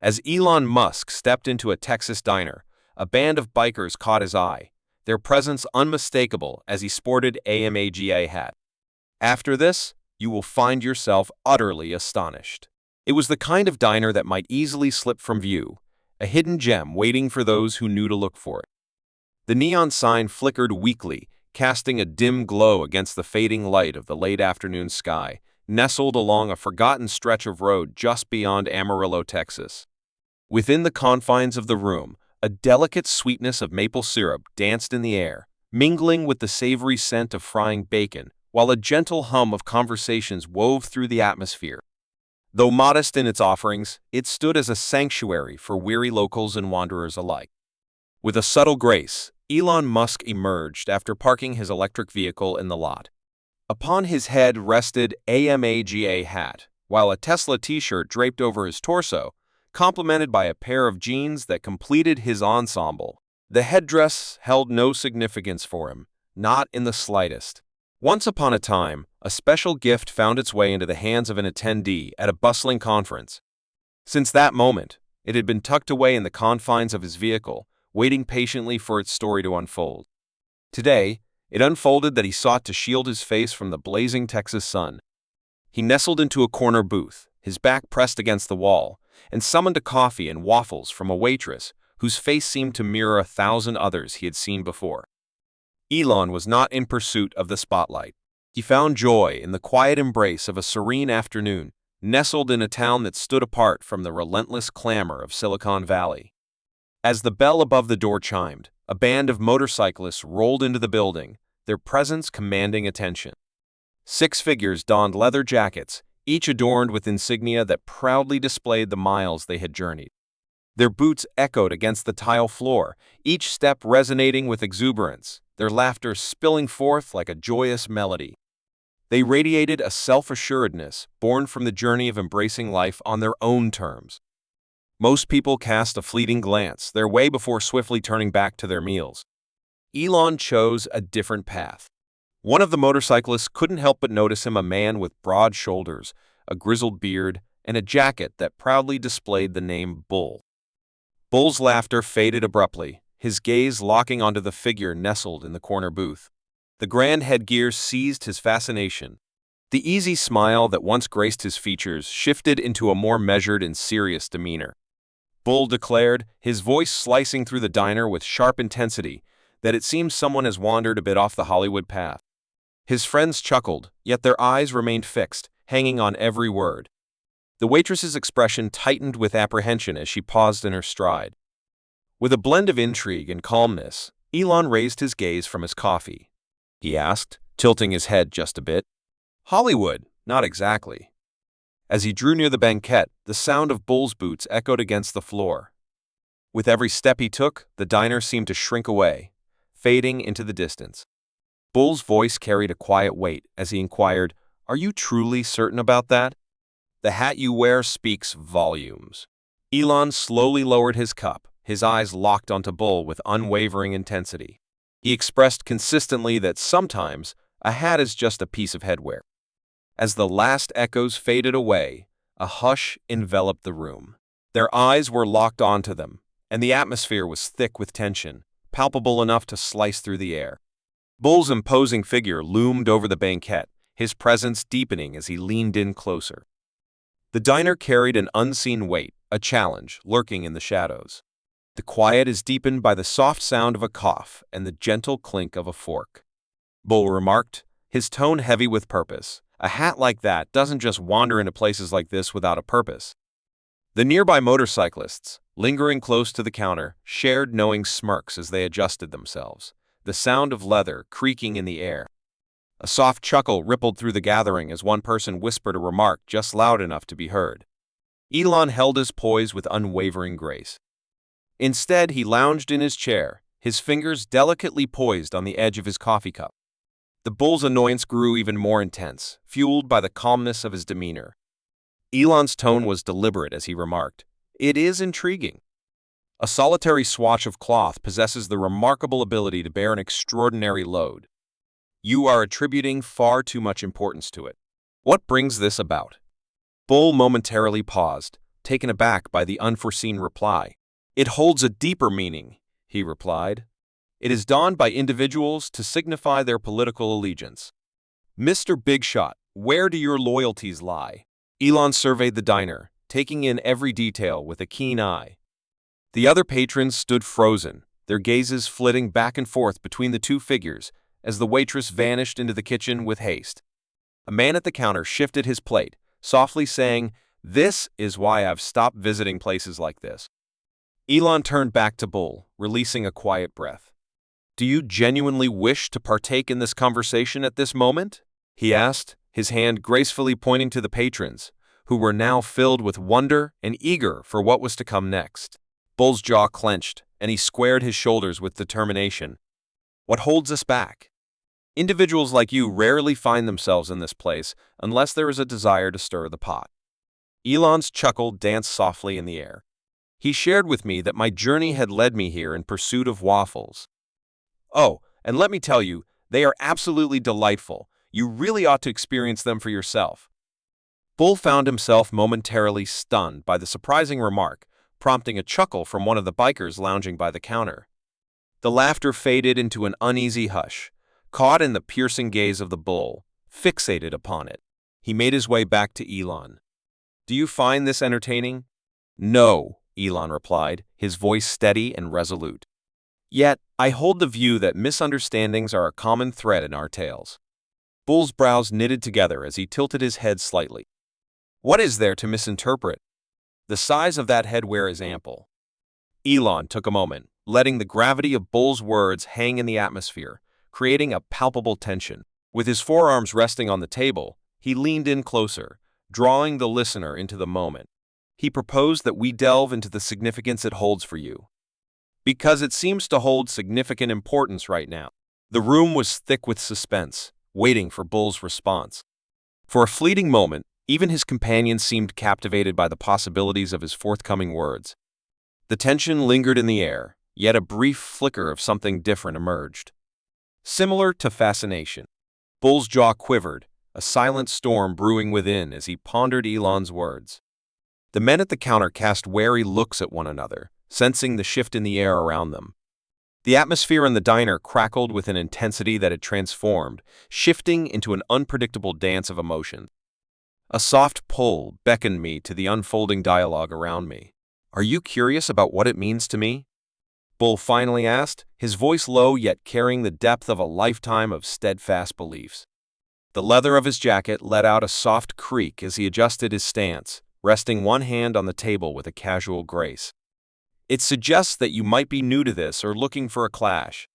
As Elon Musk stepped into a Texas diner, a band of bikers caught his eye, their presence unmistakable as he sported a MAGA hat. After this, you will find yourself utterly astonished. It was the kind of diner that might easily slip from view, a hidden gem waiting for those who knew to look for it. The neon sign flickered weakly, casting a dim glow against the fading light of the late afternoon sky, nestled along a forgotten stretch of road just beyond Amarillo, Texas. Within the confines of the room, a delicate sweetness of maple syrup danced in the air, mingling with the savory scent of frying bacon, while a gentle hum of conversations wove through the atmosphere. Though modest in its offerings, it stood as a sanctuary for weary locals and wanderers alike. With a subtle grace, Elon Musk emerged after parking his electric vehicle in the lot. Upon his head rested a MAGA hat, while a Tesla t-shirt draped over his torso, complemented by a pair of jeans that completed his ensemble. The headdress held no significance for him, not in the slightest. Once upon a time, a special gift found its way into the hands of an attendee at a bustling conference. Since that moment, it had been tucked away in the confines of his vehicle, waiting patiently for its story to unfold. Today, it unfolded that he sought to shield his face from the blazing Texas sun. He nestled into a corner booth, his back pressed against the wall, and summoned a coffee and waffles from a waitress whose face seemed to mirror 1,000 others he had seen before. Elon was not in pursuit of the spotlight. He found joy in the quiet embrace of a serene afternoon, nestled in a town that stood apart from the relentless clamor of Silicon Valley. As the bell above the door chimed, a band of motorcyclists rolled into the building, their presence commanding attention. 6 figures donned leather jackets, each adorned with insignia that proudly displayed the miles they had journeyed. Their boots echoed against the tile floor, each step resonating with exuberance, their laughter spilling forth like a joyous melody. They radiated a self-assuredness born from the journey of embracing life on their own terms. Most people cast a fleeting glance their way before swiftly turning back to their meals. Elon chose a different path. One of the motorcyclists couldn't help but notice him, a man with broad shoulders, a grizzled beard, and a jacket that proudly displayed the name Bull. Bull's laughter faded abruptly, his gaze locking onto the figure nestled in the corner booth. The grand headgear seized his fascination. The easy smile that once graced his features shifted into a more measured and serious demeanor. Bull declared, his voice slicing through the diner with sharp intensity, that it seemed someone has wandered a bit off the Hollywood path. His friends chuckled, yet their eyes remained fixed, hanging on every word. The waitress's expression tightened with apprehension as she paused in her stride. With a blend of intrigue and calmness, Elon raised his gaze from his coffee. He asked, tilting his head just a bit. Hollywood, not exactly. As he drew near the banquette, the sound of Bull's boots echoed against the floor. With every step he took, the diner seemed to shrink away, fading into the distance. Bull's voice carried a quiet weight as he inquired, "Are you truly certain about that? The hat you wear speaks volumes." Elon slowly lowered his cup, his eyes locked onto Bull with unwavering intensity. He expressed consistently that sometimes a hat is just a piece of headwear. As the last echoes faded away, a hush enveloped the room. Their eyes were locked onto them, and the atmosphere was thick with tension, palpable enough to slice through the air. Bull's imposing figure loomed over the banquette, his presence deepening as he leaned in closer. The diner carried an unseen weight, a challenge lurking in the shadows. The quiet is deepened by the soft sound of a cough and the gentle clink of a fork. Bull remarked, his tone heavy with purpose. A hat like that doesn't just wander into places like this without a purpose. The nearby motorcyclists, lingering close to the counter, shared knowing smirks as they adjusted themselves, the sound of leather creaking in the air. A soft chuckle rippled through the gathering as one person whispered a remark just loud enough to be heard. Elon held his poise with unwavering grace. Instead, he lounged in his chair, his fingers delicately poised on the edge of his coffee cup. The Bull's annoyance grew even more intense, fueled by the calmness of his demeanor. Elon's tone was deliberate as he remarked, "It is intriguing. A solitary swatch of cloth possesses the remarkable ability to bear an extraordinary load. You are attributing far too much importance to it. What brings this about?" Bull momentarily paused, taken aback by the unforeseen reply. "It holds a deeper meaning," he replied. "It is donned by individuals to signify their political allegiance." "Mr. Bigshot, where do your loyalties lie?" Elon surveyed the diner, taking in every detail with a keen eye. The other patrons stood frozen, their gazes flitting back and forth between the two figures as the waitress vanished into the kitchen with haste. A man at the counter shifted his plate, softly saying, "This is why I've stopped visiting places like this." Elon turned back to Bull, releasing a quiet breath. "Do you genuinely wish to partake in this conversation at this moment?" he asked, his hand gracefully pointing to the patrons, who were now filled with wonder and eager for what was to come next. Bull's jaw clenched, and he squared his shoulders with determination. "What holds us back? Individuals like you rarely find themselves in this place unless there is a desire to stir the pot." Elon's chuckle danced softly in the air. "He shared with me that my journey had led me here in pursuit of waffles. Oh, and let me tell you, they are absolutely delightful. You really ought to experience them for yourself." Bull found himself momentarily stunned by the surprising remark, prompting a chuckle from one of the bikers lounging by the counter. The laughter faded into an uneasy hush, caught in the piercing gaze of the bull, fixated upon it. He made his way back to Elon. "Do you find this entertaining?" "No," Elon replied, his voice steady and resolute. "Yet, I hold the view that misunderstandings are a common thread in our tales." Bull's brows knitted together as he tilted his head slightly. "What is there to misinterpret? The size of that headwear is ample." Elon took a moment, letting the gravity of Bull's words hang in the atmosphere, creating a palpable tension. With his forearms resting on the table, he leaned in closer, drawing the listener into the moment. He proposed that we delve into the significance it holds for you. "Because it seems to hold significant importance right now." The room was thick with suspense, waiting for Bull's response. For a fleeting moment, even his companion seemed captivated by the possibilities of his forthcoming words. The tension lingered in the air, yet a brief flicker of something different emerged. Similar to fascination. Bull's jaw quivered, a silent storm brewing within as he pondered Elon's words. The men at the counter cast wary looks at one another, sensing the shift in the air around them. The atmosphere in the diner crackled with an intensity that had transformed, shifting into an unpredictable dance of emotion. A soft pull beckoned me to the unfolding dialogue around me. "Are you curious about what it means to me?" Bull finally asked, his voice low yet carrying the depth of a lifetime of steadfast beliefs. The leather of his jacket let out a soft creak as he adjusted his stance, resting one hand on the table with a casual grace. "It suggests that you might be new to this or looking for a clash.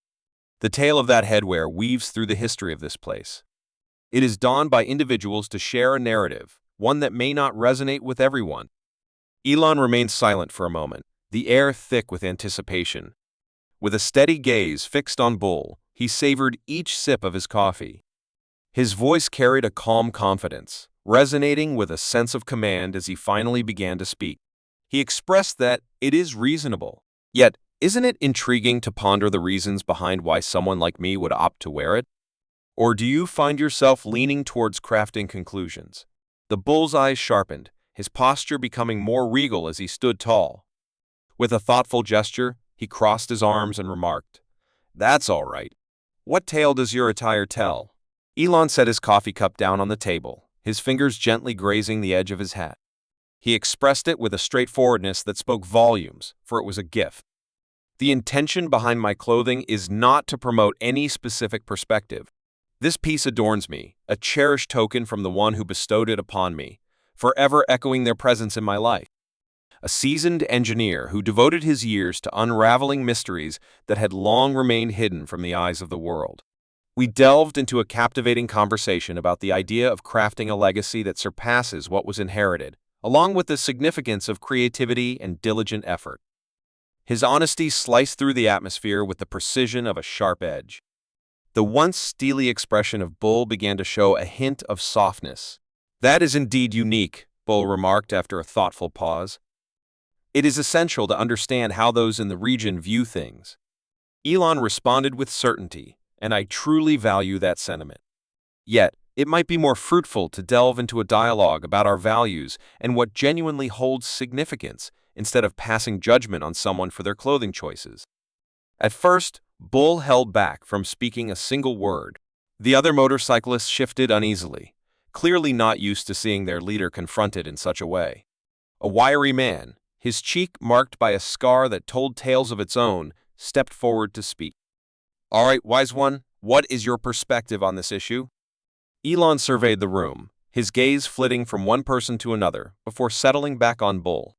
The tale of that headwear weaves through the history of this place. It is donned by individuals to share a narrative, one that may not resonate with everyone." Elon remained silent for a moment, the air thick with anticipation. With a steady gaze fixed on Bull, he savored each sip of his coffee. His voice carried a calm confidence, resonating with a sense of command as he finally began to speak. He expressed that it is reasonable. Yet, isn't it intriguing to ponder the reasons behind why someone like me would opt to wear it? Or do you find yourself leaning towards crafting conclusions? The bull's eyes sharpened, his posture becoming more regal as he stood tall. With a thoughtful gesture, he crossed his arms and remarked, "That's all right. What tale does your attire tell?" Elon set his coffee cup down on the table, his fingers gently grazing the edge of his hat. He expressed it with a straightforwardness that spoke volumes, for it was a gift. "The intention behind my clothing is not to promote any specific perspective. This piece adorns me, a cherished token from the one who bestowed it upon me, forever echoing their presence in my life. A seasoned engineer who devoted his years to unraveling mysteries that had long remained hidden from the eyes of the world." We delved into a captivating conversation about the idea of crafting a legacy that surpasses what was inherited, along with the significance of creativity and diligent effort. His honesty sliced through the atmosphere with the precision of a sharp edge. The once steely expression of Bull began to show a hint of softness. "That is indeed unique," Bull remarked after a thoughtful pause. "It is essential to understand how those in the region view things." Elon responded with certainty, and I truly value that sentiment. Yet, It might be more fruitful to delve into a dialogue about our values and what genuinely holds significance instead of passing judgment on someone for their clothing choices. At first, Bull held back from speaking a single word. The other motorcyclists shifted uneasily, clearly not used to seeing their leader confronted in such a way. A wiry man, his cheek marked by a scar that told tales of its own, stepped forward to speak. "All right, wise one, what is your perspective on this issue?" Elon surveyed the room, his gaze flitting from one person to another before settling back on Bull.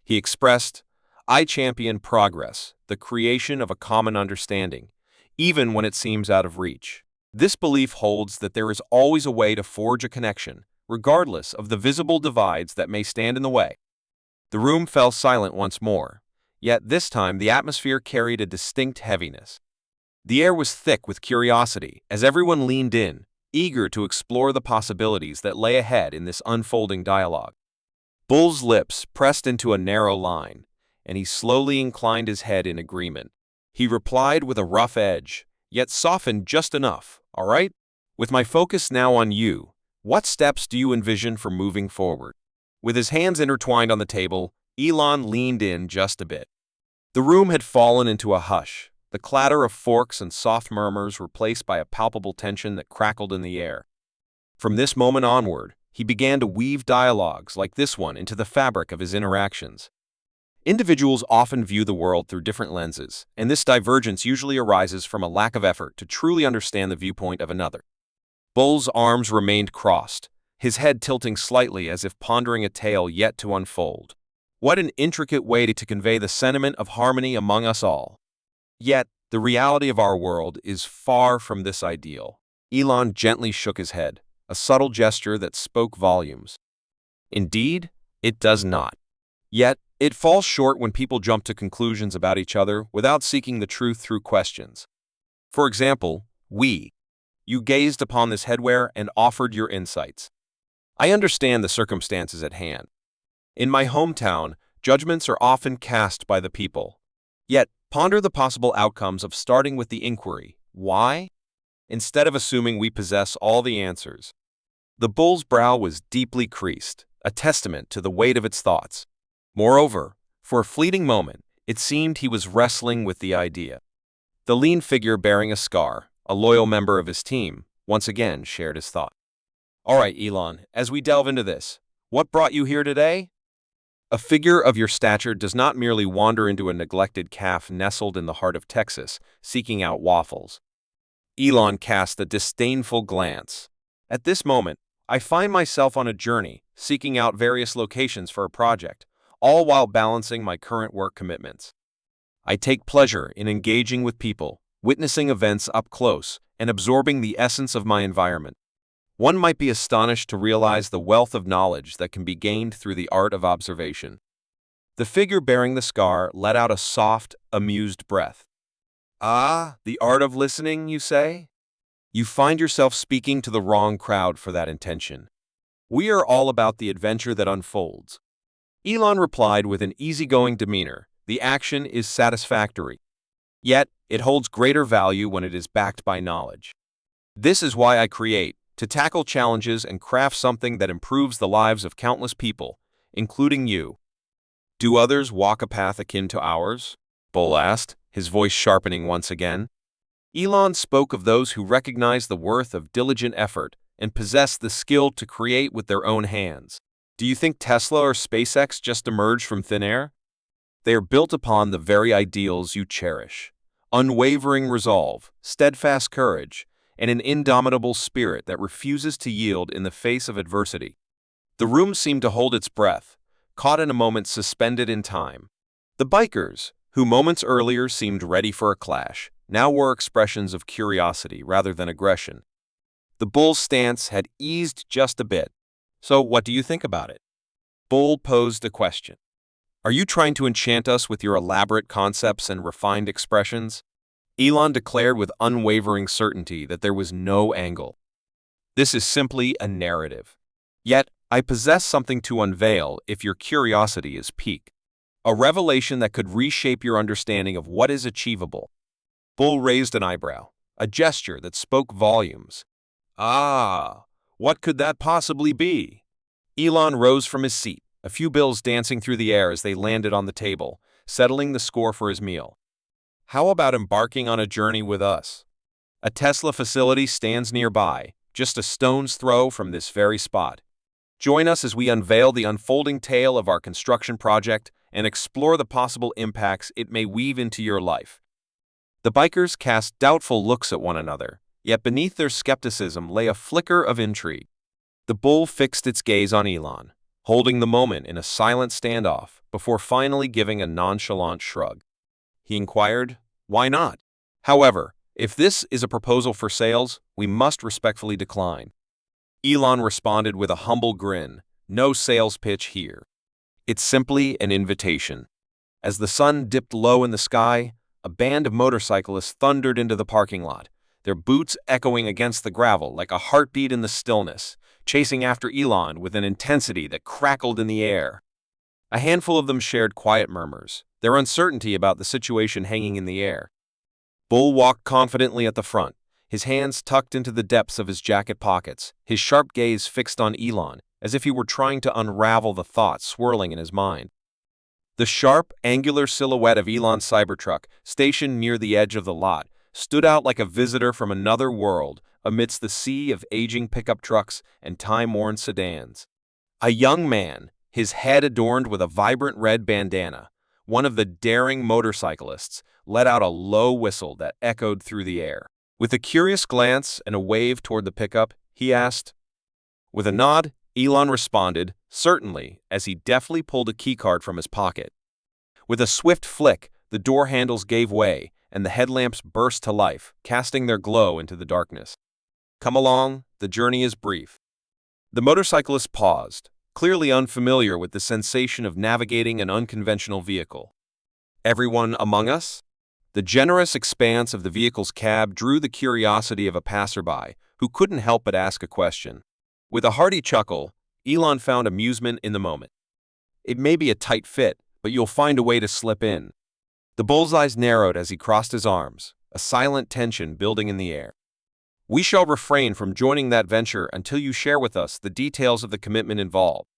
He expressed, "I champion progress, the creation of a common understanding, even when it seems out of reach. This belief holds that there is always a way to forge a connection, regardless of the visible divides that may stand in the way." The room fell silent once more, yet this time the atmosphere carried a distinct heaviness. The air was thick with curiosity as everyone leaned in, eager to explore the possibilities that lay ahead in this unfolding dialogue. Bull's lips pressed into a narrow line, and he slowly inclined his head in agreement. He replied with a rough edge, yet softened just enough. "All right? With my focus now on you, what steps do you envision for moving forward?" With his hands intertwined on the table, Elon leaned in just a bit. The room had fallen into a hush, the clatter of forks and soft murmurs replaced by a palpable tension that crackled in the air. From this moment onward, he began to weave dialogues like this one into the fabric of his interactions. Individuals often view the world through different lenses, and this divergence usually arises from a lack of effort to truly understand the viewpoint of another. Bull's arms remained crossed, his head tilting slightly as if pondering a tale yet to unfold. What an intricate way to convey the sentiment of harmony among us all. Yet, the reality of our world is far from this ideal. Elon gently shook his head, a subtle gesture that spoke volumes. Indeed, it does not. Yet, it falls short when people jump to conclusions about each other without seeking the truth through questions. For example, you gazed upon this headwear and offered your insights. I understand the circumstances at hand. In my hometown, judgments are often cast by the people. Yet, ponder the possible outcomes of starting with the inquiry, why? Instead of assuming we possess all the answers. The bull's brow was deeply creased, a testament to the weight of its thoughts. Moreover, for a fleeting moment, it seemed he was wrestling with the idea. The lean figure bearing a scar, a loyal member of his team, once again shared his thought. "All right, Elon, as we delve into this, what brought you here today?" "A figure of your stature does not merely wander into a neglected cafe nestled in the heart of Texas, seeking out waffles." Elon cast a disdainful glance. "At this moment, I find myself on a journey, seeking out various locations for a project, all while balancing my current work commitments. I take pleasure in engaging with people, witnessing events up close, and absorbing the essence of my environment. One might be astonished to realize the wealth of knowledge that can be gained through the art of observation." The figure bearing the scar let out a soft, amused breath. "Ah, the art of listening, you say? You find yourself speaking to the wrong crowd for that intention. We are all about the adventure that unfolds." Elon replied with an easygoing demeanor. "The action is satisfactory. Yet, it holds greater value when it is backed by knowledge. This is why I create, to tackle challenges and craft something that improves the lives of countless people, including you." "Do others walk a path akin to ours?" Bull asked, his voice sharpening once again. Elon spoke of those who recognize the worth of diligent effort and possess the skill to create with their own hands. "Do you think Tesla or SpaceX just emerged from thin air? They are built upon the very ideals you cherish: unwavering resolve, steadfast courage, and an indomitable spirit that refuses to yield in the face of adversity." The room seemed to hold its breath, caught in a moment suspended in time. The bikers, who moments earlier seemed ready for a clash, now wore expressions of curiosity rather than aggression. The bull's stance had eased just a bit. "So what do you think about it?" Bull posed a question. "Are you trying to enchant us with your elaborate concepts and refined expressions?" Elon declared with unwavering certainty that there was no angle. "This is simply a narrative. Yet, I possess something to unveil if your curiosity is piqued. A revelation that could reshape your understanding of what is achievable." Bull raised an eyebrow, a gesture that spoke volumes. Ah, what could that possibly be? Elon rose from his seat, a few bills dancing through the air as they landed on the table, settling the score for his meal. How about embarking on a journey with us? A Tesla facility stands nearby, just a stone's throw from this very spot. Join us as we unveil the unfolding tale of our construction project and explore the possible impacts it may weave into your life. The bikers cast doubtful looks at one another, yet beneath their skepticism lay a flicker of intrigue. The bull fixed its gaze on Elon, holding the moment in a silent standoff before finally giving a nonchalant shrug. He inquired, "Why not? However, if this is a proposal for sales, we must respectfully decline." Elon responded with a humble grin, "No sales pitch here. It's simply an invitation." As the sun dipped low in the sky, a band of motorcyclists thundered into the parking lot, their boots echoing against the gravel like a heartbeat in the stillness, chasing after Elon with an intensity that crackled in the air. A handful of them shared quiet murmurs, their uncertainty about the situation hanging in the air. Bull walked confidently at the front, his hands tucked into the depths of his jacket pockets, his sharp gaze fixed on Elon, as if he were trying to unravel the thoughts swirling in his mind. The sharp, angular silhouette of Elon's Cybertruck, stationed near the edge of the lot, stood out like a visitor from another world amidst the sea of aging pickup trucks and time-worn sedans. A young man, his head adorned with a vibrant red bandana, one of the daring motorcyclists, let out a low whistle that echoed through the air. With a curious glance and a wave toward the pickup, he asked. With a nod, Elon responded, "Certainly," as he deftly pulled a keycard from his pocket. With a swift flick, the door handles gave way, and the headlamps burst to life, casting their glow into the darkness. "Come along, the journey is brief." The motorcyclist paused, clearly unfamiliar with the sensation of navigating an unconventional vehicle. "Everyone among us?" The generous expanse of the vehicle's cab drew the curiosity of a passerby who couldn't help but ask a question. With a hearty chuckle, Elon found amusement in the moment. "It may be a tight fit, but you'll find a way to slip in." The bull's eyes narrowed as he crossed his arms, a silent tension building in the air. "We shall refrain from joining that venture until you share with us the details of the commitment involved."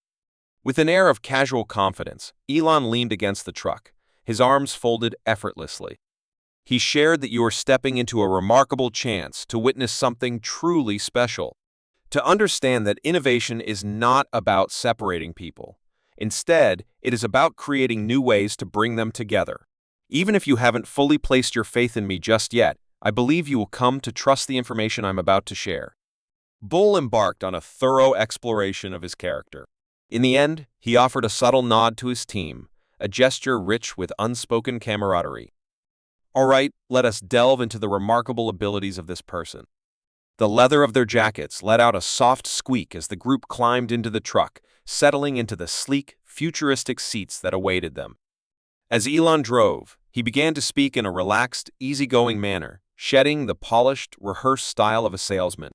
With an air of casual confidence, Elon leaned against the truck, his arms folded effortlessly. He shared that you are stepping into a remarkable chance to witness something truly special. To understand that innovation is not about separating people. Instead, it is about creating new ways to bring them together. Even if you haven't fully placed your faith in me just yet, I believe you will come to trust the information I'm about to share. Bull embarked on a thorough exploration of his character. In the end, he offered a subtle nod to his team, a gesture rich with unspoken camaraderie. "All right, let us delve into the remarkable abilities of this person." The leather of their jackets let out a soft squeak as the group climbed into the truck, settling into the sleek, futuristic seats that awaited them. As Elon drove, he began to speak in a relaxed, easygoing manner, shedding the polished, rehearsed style of a salesman.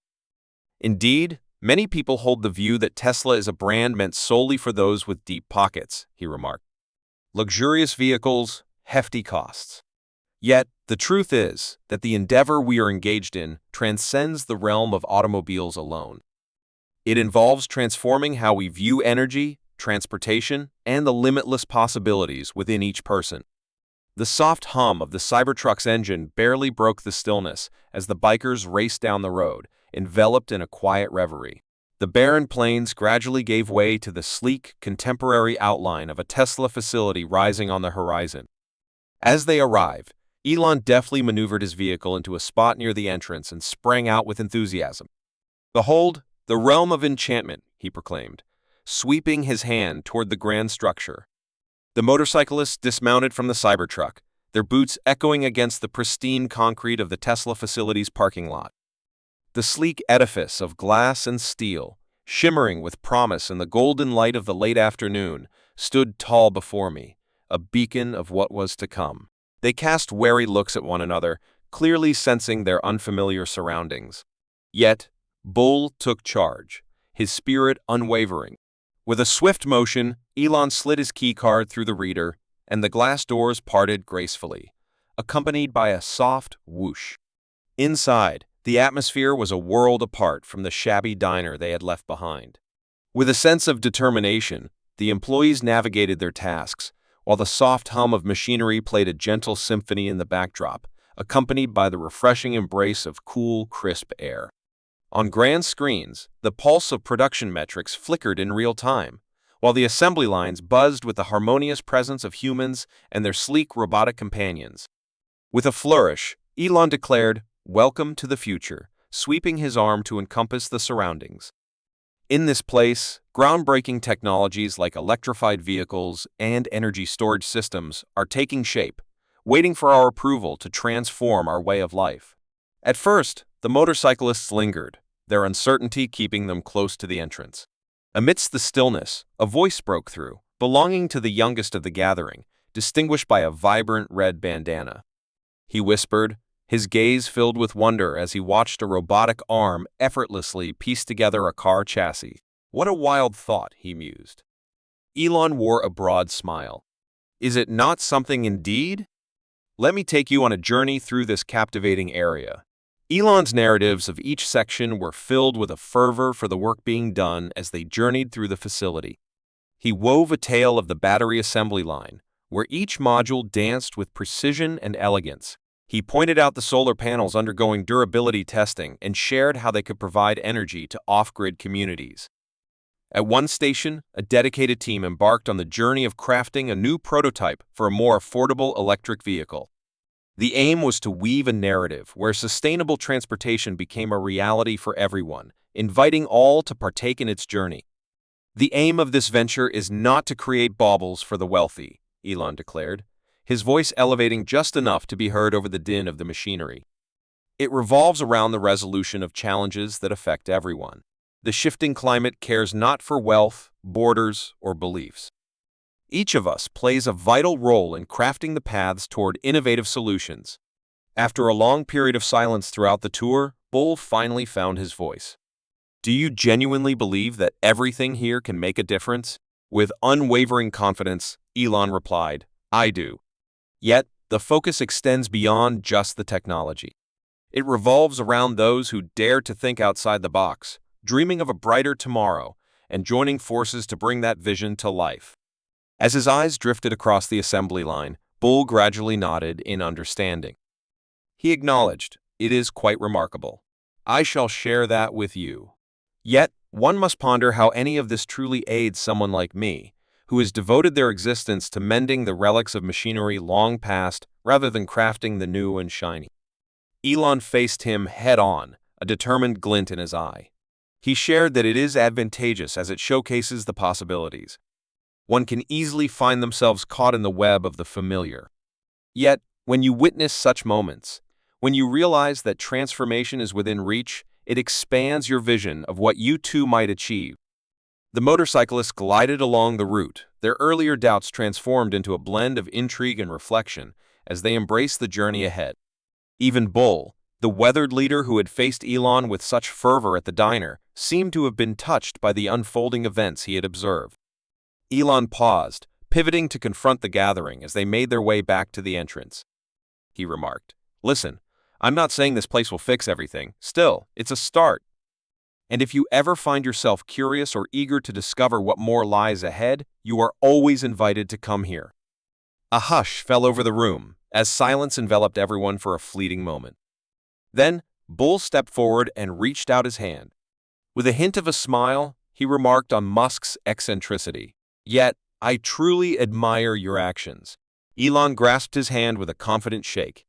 "Indeed, many people hold the view that Tesla is a brand meant solely for those with deep pockets," he remarked. "Luxurious vehicles, hefty costs. Yet, the truth is that the endeavor we are engaged in transcends the realm of automobiles alone. It involves transforming how we view energy, transportation, and the limitless possibilities within each person." The soft hum of the Cybertruck's engine barely broke the stillness as the bikers raced down the road, enveloped in a quiet reverie. The barren plains gradually gave way to the sleek, contemporary outline of a Tesla facility rising on the horizon. As they arrived, Elon deftly maneuvered his vehicle into a spot near the entrance and sprang out with enthusiasm. "Behold, the realm of enchantment," he proclaimed, sweeping his hand toward the grand structure. The motorcyclists dismounted from the Cybertruck, their boots echoing against the pristine concrete of the Tesla facility's parking lot. The sleek edifice of glass and steel, shimmering with promise in the golden light of the late afternoon, stood tall before me, a beacon of what was to come. They cast wary looks at one another, clearly sensing their unfamiliar surroundings. Yet, Bull took charge, his spirit unwavering. With a swift motion, Elon slid his keycard through the reader, and the glass doors parted gracefully, accompanied by a soft whoosh. Inside, The atmosphere was a world apart from the shabby diner they had left behind. With a sense of determination, the employees navigated their tasks, while the soft hum of machinery played a gentle symphony in the backdrop, accompanied by the refreshing embrace of cool, crisp air. On grand screens, the pulse of production metrics flickered in real time, while the assembly lines buzzed with the harmonious presence of humans and their sleek robotic companions. With a flourish, Elon declared, "Welcome to the future," sweeping his arm to encompass the surroundings. In this place, groundbreaking technologies like electrified vehicles and energy storage systems are taking shape, waiting for our approval to transform our way of life. At first, the motorcyclists lingered, their uncertainty keeping them close to the entrance. Amidst the stillness, a voice broke through, belonging to the youngest of the gathering, distinguished by a vibrant red bandana. He whispered, his gaze filled with wonder as he watched a robotic arm effortlessly piece together a car chassis. "What a wild thought," he mused. Elon wore a broad smile. "Is it not something indeed? Let me take you on a journey through this captivating area." Elon's narratives of each section were filled with a fervor for the work being done as they journeyed through the facility. He wove a tale of the battery assembly line, where each module danced with precision and elegance. He pointed out the solar panels undergoing durability testing and shared how they could provide energy to off-grid communities. At one station, a dedicated team embarked on the journey of crafting a new prototype for a more affordable electric vehicle. The aim was to weave a narrative where sustainable transportation became a reality for everyone, inviting all to partake in its journey. "The aim of this venture is not to create baubles for the wealthy," Elon declared, his voice elevating just enough to be heard over the din of the machinery. "It revolves around the resolution of challenges that affect everyone. The shifting climate cares not for wealth, borders, or beliefs. Each of us plays a vital role in crafting the paths toward innovative solutions." After a long period of silence throughout the tour, Bull finally found his voice. "Do you genuinely believe that everything here can make a difference?" With unwavering confidence, Elon replied, "I do." Yet, the focus extends beyond just the technology. It revolves around those who dare to think outside the box, dreaming of a brighter tomorrow, and joining forces to bring that vision to life. As his eyes drifted across the assembly line, Bull gradually nodded in understanding. He acknowledged, "It is quite remarkable. I shall share that with you." Yet, one must ponder how any of this truly aids someone like me, who has devoted their existence to mending the relics of machinery long past rather than crafting the new and shiny. Elon faced him head-on, a determined glint in his eye. He shared that it is advantageous as it showcases the possibilities. One can easily find themselves caught in the web of the familiar. Yet, when you witness such moments, when you realize that transformation is within reach, it expands your vision of what you too might achieve. The motorcyclists glided along the route, their earlier doubts transformed into a blend of intrigue and reflection as they embraced the journey ahead. Even Bull, the weathered leader who had faced Elon with such fervor at the diner, seemed to have been touched by the unfolding events he had observed. Elon paused, pivoting to confront the gathering as they made their way back to the entrance. He remarked, "Listen, I'm not saying this place will fix everything. Still, it's a start. And if you ever find yourself curious or eager to discover what more lies ahead, you are always invited to come here." A hush fell over the room, as silence enveloped everyone for a fleeting moment. Then, Bull stepped forward and reached out his hand. With a hint of a smile, he remarked on Musk's eccentricity. "Yet, I truly admire your actions." Elon grasped his hand with a confident shake.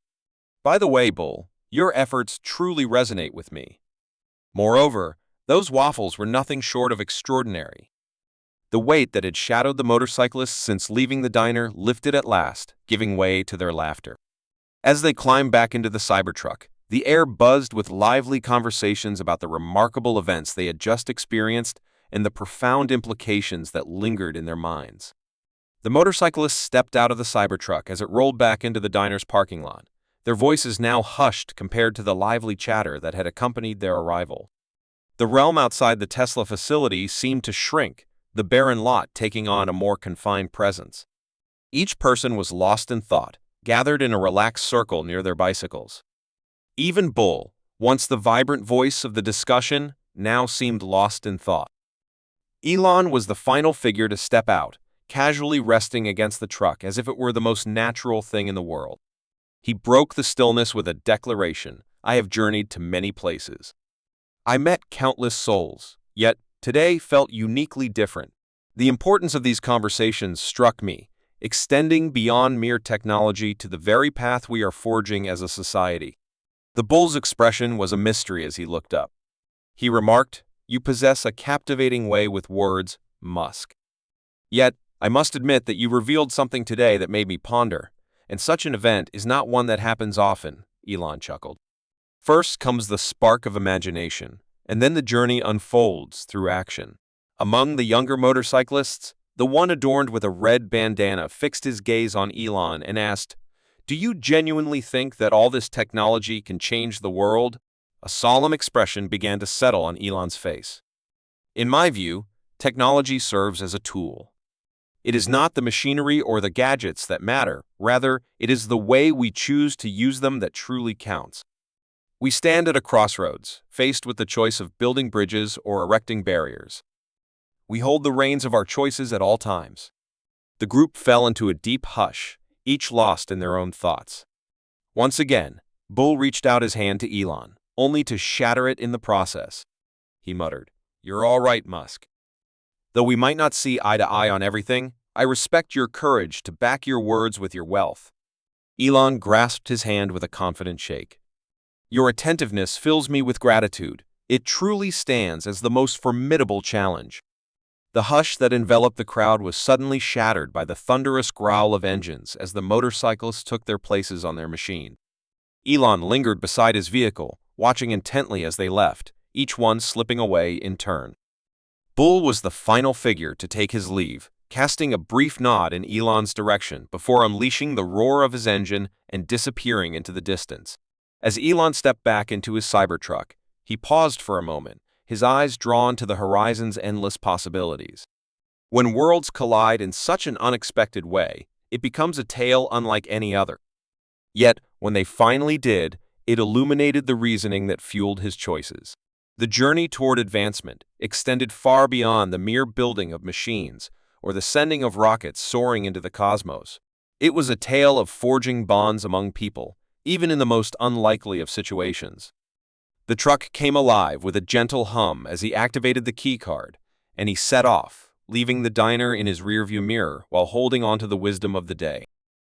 "By the way, Bull, your efforts truly resonate with me. Moreover, those waffles were nothing short of extraordinary." The weight that had shadowed the motorcyclists since leaving the diner lifted at last, giving way to their laughter. As they climbed back into the Cybertruck, the air buzzed with lively conversations about the remarkable events they had just experienced and the profound implications that lingered in their minds. The motorcyclists stepped out of the Cybertruck as it rolled back into the diner's parking lot, their voices now hushed compared to the lively chatter that had accompanied their arrival. The realm outside the Tesla facility seemed to shrink, the barren lot taking on a more confined presence. Each person was lost in thought, gathered in a relaxed circle near their bicycles. Even Bull, Once the vibrant voice of the discussion now seemed lost in thought. Elon was the final figure to step out, casually resting against the truck as if it were the most natural thing in the world. He broke the stillness with a declaration: "I have journeyed to many places. I met countless souls, yet today felt uniquely different." The importance of these conversations struck me, extending beyond mere technology to the very path we are forging as a society. The bull's expression was a mystery as he looked up. He remarked, "You possess a captivating way with words, Musk. Yet, I must admit that you revealed something today that made me ponder, and such an event is not one that happens often," Elon chuckled. "First comes the spark of imagination, and then the journey unfolds through action." Among the younger motorcyclists, the one adorned with a red bandana fixed his gaze on Elon and asked, "Do you genuinely think that all this technology can change the world?" A solemn expression began to settle on Elon's face. "In my view, technology serves as a tool. It is not the machinery or the gadgets that matter, rather, it is the way we choose to use them that truly counts. We stand at a crossroads, faced with the choice of building bridges or erecting barriers. We hold the reins of our choices at all times." The group fell into a deep hush, each lost in their own thoughts. Once again, Bull reached out his hand to Elon, only to shatter it in the process. He muttered, "You're all right, Musk. Though we might not see eye to eye on everything, I respect your courage to back your words with your wealth." Elon grasped his hand with a confident shake. "Your attentiveness fills me with gratitude. It truly stands as the most formidable challenge." The hush that enveloped the crowd was suddenly shattered by the thunderous growl of engines as the motorcyclists took their places on their machine. Elon lingered beside his vehicle, watching intently as they left, each one slipping away in turn. Bull was the final figure to take his leave, casting a brief nod in Elon's direction before unleashing the roar of his engine and disappearing into the distance. As Elon stepped back into his Cybertruck, he paused for a moment, his eyes drawn to the horizon's endless possibilities. When worlds collide in such an unexpected way, it becomes a tale unlike any other. Yet, when they finally did, it illuminated the reasoning that fueled his choices. The journey toward advancement extended far beyond the mere building of machines or the sending of rockets soaring into the cosmos. It was a tale of forging bonds among people, even in the most unlikely of situations. The truck came alive with a gentle hum as he activated the keycard, and he set off, leaving the diner in his rearview mirror while holding on to the wisdom of the day.